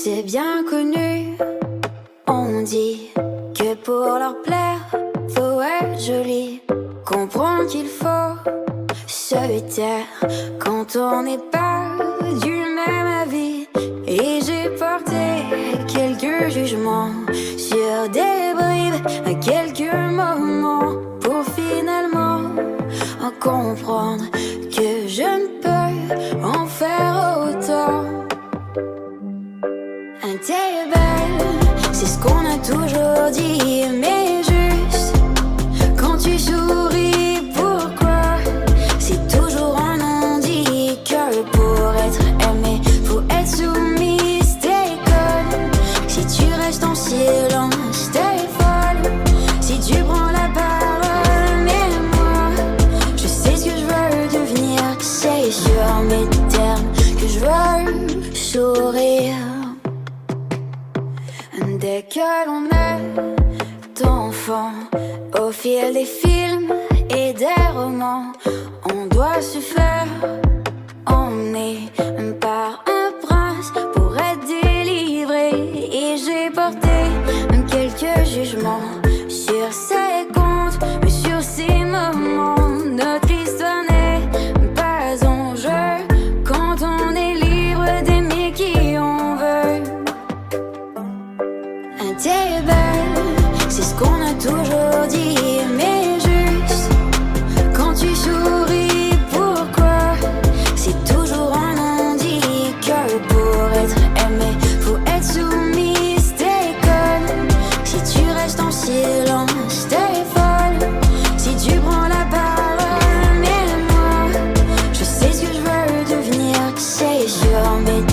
C'est bien connu, on dit que pour leur plaire, faut être joli. Comprendre qu'il faut se taire quand on n'est pas du même avis. Et j'ai porté quelques jugements sur des bribes, quelques moments, pour finalement en comprendre que je ne peux en faire autant. T'es belle, c'est ce qu'on a toujours dit, mais juste quand tu souris, pourquoi? C'est toujours un non-dit, que pour être aimé, faut être soumise, t'es conne. Si tu restes en silence, t'es folle. Si tu prends la parole, mais moi, je sais ce que je veux devenir. C'est sur mes termes que je veux sourire. Dès que l'on est enfant, au fil des films et des romans, on doit se faire emmener par un prince pour être délivré. Et j'ai porté quelques jugements sur ses comptes, mais sur ces moments. Notre histoire n'est pas en jeu quand on est libre d'aimer qui on veut. T'es belle, c'est ce qu'on a toujours dit, mais juste quand tu souris, pourquoi? C'est toujours un non-dit, que pour être aimé, faut être soumise, t'es conne. Si tu restes en silence, t'es folle. Si tu prends la parole, mais moi, je sais ce que je veux devenir, c'est sur mes